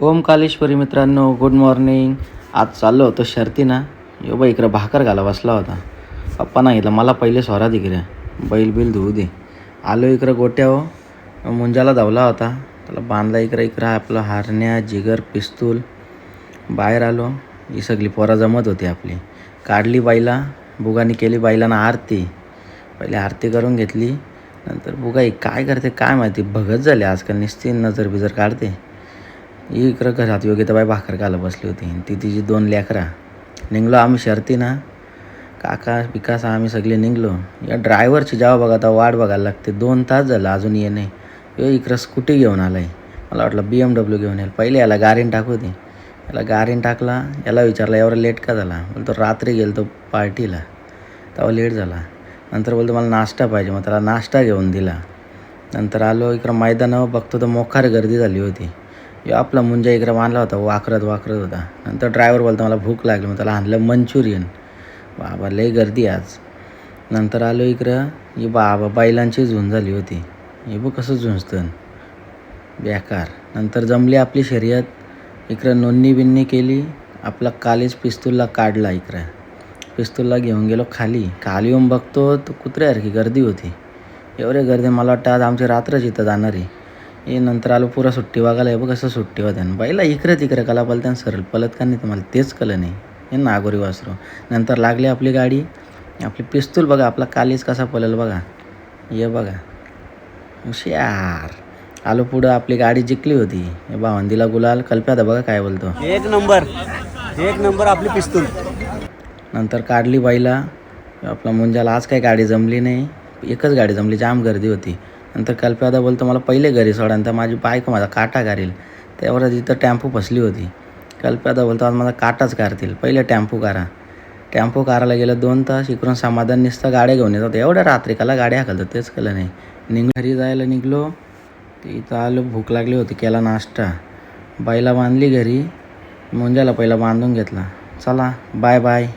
ओमकालेश्वरी मित्रांनो, good morning. आज चाललो होतो शर्तीना. यो बाई इकडं भाकर घाला बसला होता. पप्पा सांगितलं मला पहिले स्वरा इकडे बैल बिल धुवू दे. आलो इकडं गोट्यावर मुंजाला धावला होता, त्याला बांधला इकडं आपलं हारण्या जिगर पिस्तूल. बाहेर आलो, ही सगळी पोरा जमत होती आपली. काढली बाईला, बुगानी केली बाईलांना आरती. पहिले आरती करून घेतली, नंतर बुगाई काय करते काय माहिती, भगत झाले आजकाल, नुसती नजर बिजर काढते. इकडं घरात योगिताबाई भाकर घाला बसली होती, ती तिची 2 लेकरा. निघलो आम्ही शर्तीना, काका विकास आम्ही सगळे निघलो. या ड्रायव्हरची जेव्हा बघा आता वाट बघायला लागते. 2 तास झालं अजून ये नाही. इकडं स्कूटी घेऊन आला आहे. मला वाटलं BMW घेऊन येईल. पहिले याला गारीन टाकू दे. याला गारीन टाकला, याला विचारला एवढा लेट का झाला. बोलतो रात्री गेलो तो पार्टीला, तेव्हा लेट झाला. नंतर बोलतो मला नाश्ता पाहिजे, मग त्याला नाश्ता घेऊन दिला. नंतर आलो इकडं मैदानावर, बघतो तर मोकार गर्दी झाली होती. आपला मुंजा इकडं बांधला होता, वाकरत होता. नंतर ड्रायव्हर बोलतो मला भूक लागली, मग त्याला आणलं मंचुरियन. बाबा लई गर्दी आज. नंतर आलो इकडं, ही बाबा बैलांची झुंज झाली होती. हे बघ कसं झुंजतं बेकार. नंतर जमली आपली शर्यत. इकडं नोंदणी बिन्नी केली. आपला कालीच पिस्तूलला काढला. इकडं पिस्तूलला घेऊन गेलो खाली येऊन बघतो तर कुत्र्यासारखी गर्दी होती. एवढे गर्दी, मला वाटतं आज आमची रात्रच इथं जाणार आहे. हे नंतर आलो पुरा सुट्टी बघायला. हे बघ कसं सुट्टी होत्या. बाईला इकडे कला पलत्यान सरळ पलत का नाही, तर मला तेच कळलं नाही. हे नागोरी वासरू. नंतर लागली आपली गाडी. आपली पिस्तूल बघा, आपला कालीच कसा पळेल बघा. हे बघा हुशार. आलो पुढं, आपली गाडी जिंकली होती. हे भावंदीला गुलाल. कल्प्यात बघा काय बोलतो, एक नंबर आपली पिस्तूल. नंतर काढली बाईला. आपला मुंजाला आज काही गाडी जमली नाही, एकच गाडी जमली, जाम गर्दी होती. नंतर कल्प्यादा बोलतो मला पहिले घरी सोडा, नंतर माझी बायको माझा काटा काढेल. त्यावर तिथं टॅम्पो फसली होती. कल्प्यादा बोलतो आज माझा काटाच काढतील, पहिले टॅम्पो कारायला गेलं 2 तास. इकडून समाधान नुसतं गाड्या घेऊन येत होतं. एवढ्या रात्रीकाला गाड्या हाकलतं तेच कळलं नाही. घरी जायला निघलो, इथं आलो, भूक लागली होती, केला नाश्ता. बाईला बांधली घरी, मुंजाला पहिला बांधून घेतला. चला बाय बाय.